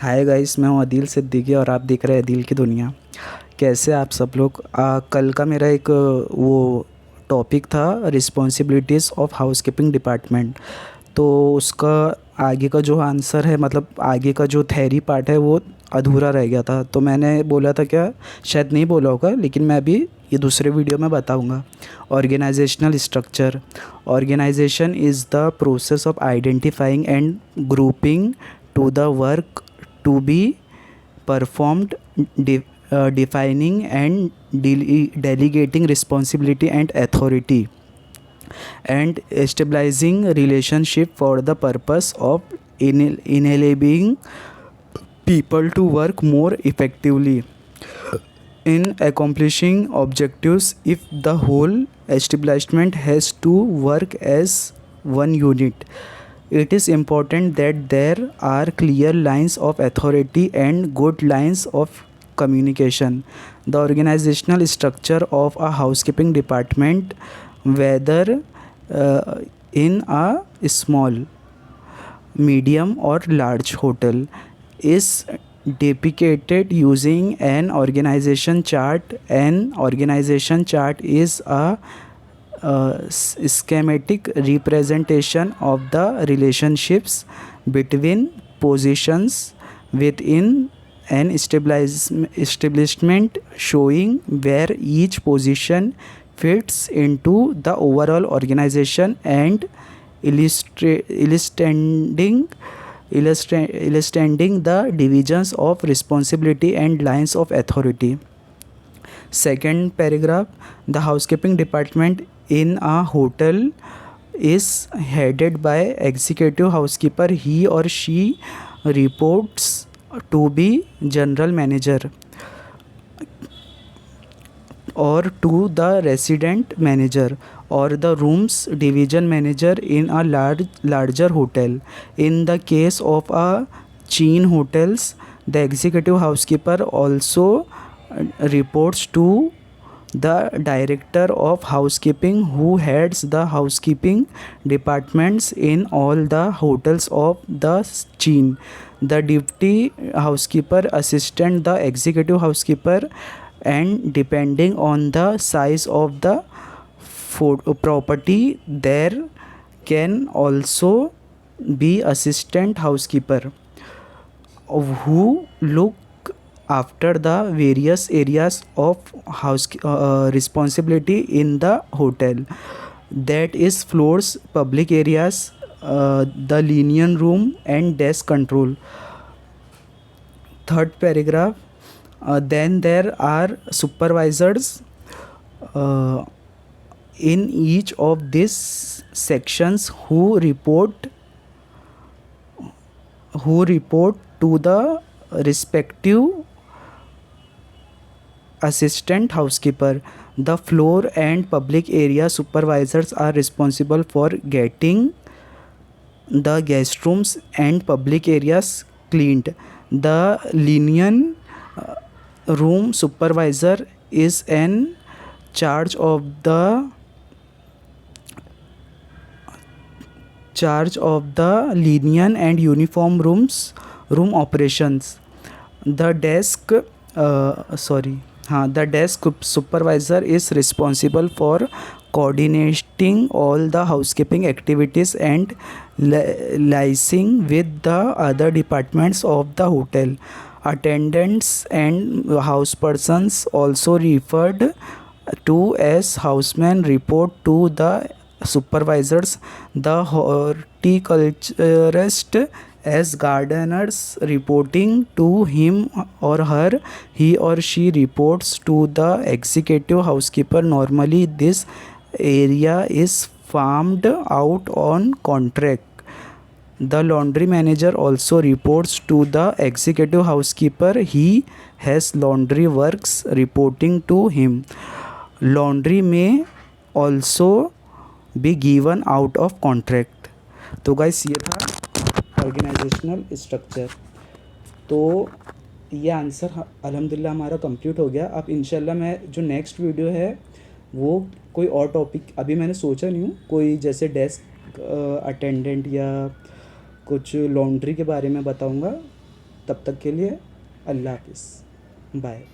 Hi guys, मैं हूँ अदील सिद्दीकी और आप देख रहे हैं अदील की दुनिया। कैसे आप सब लोग। कल का मेरा एक वो टॉपिक था, रिस्पॉन्सिबिलिटीज़ ऑफ हाउसकीपिंग डिपार्टमेंट। तो उसका आगे का जो आंसर है, मतलब आगे का जो थ्योरी पार्ट है वो अधूरा रह गया था। तो मैंने बोला था, क्या शायद नहीं बोला होगा, लेकिन मैं अभी ये दूसरे वीडियो में बताऊंगा। Organisational structure. Organisation is the process of identifying and grouping to the work to be performed, defining and delegating responsibility and authority, and stabilizing relationship for the purpose of enabling people to work more effectively in accomplishing objectives. If the whole establishment has to work as one unit, it is important that there are clear lines of authority and good lines of communication. The organizational structure of a housekeeping department, whether in a small, medium, or large hotel, is depicted using an organization chart. An organization chart is a schematic representation of the relationships between positions within an establishment, showing where each position fits into the overall organization and illustrating the divisions of responsibility and lines of authority. Second paragraph, the housekeeping department in a hotel is headed by executive housekeeper. He or she reports to be general manager or to the resident manager or the rooms division manager in a larger hotel. In the case of a chain hotels, the executive housekeeper also reports to the director of housekeeping, who heads the housekeeping departments in all the hotels of the chain. The deputy housekeeper assistant the executive housekeeper, and depending on the size of the property, there can also be assistant housekeeper who look after the various areas of house responsibility in the hotel, that is floors, public areas, the linen room, and desk control. Third paragraph, then there are supervisors uh, in each of these sections who report to the respective assistant housekeeper. The floor and public area supervisors are responsible for getting the guest rooms and public areas cleaned. The linen room supervisor is in charge of the linen and uniform room operations. The desk the desk supervisor is responsible for coordinating all the housekeeping activities and liaising with the other departments of the hotel. Attendants and house persons, also referred to as housemen, report to the supervisors. The horticulturist as gardeners, reporting to him or her. He or she reports to the executive housekeeper. Normally this area is farmed out on contract. The laundry manager also reports to the executive housekeeper. He has laundry works reporting to him. Laundry may also be given out of contract. तो guys, ये था organisational structure. तो ये answer अल्हम्दुलिल्लाह हमारा complete हो गया। अब इंशाल्लाह मैं जो नेक्स्ट वीडियो है वो कोई और टॉपिक अभी मैंने सोचा नहीं हूँ, कोई जैसे डेस्क अटेंडेंट या कुछ लॉन्ड्री के बारे में बताऊँगा। तब तक के लिए अल्लाह हाफिज़, बाय।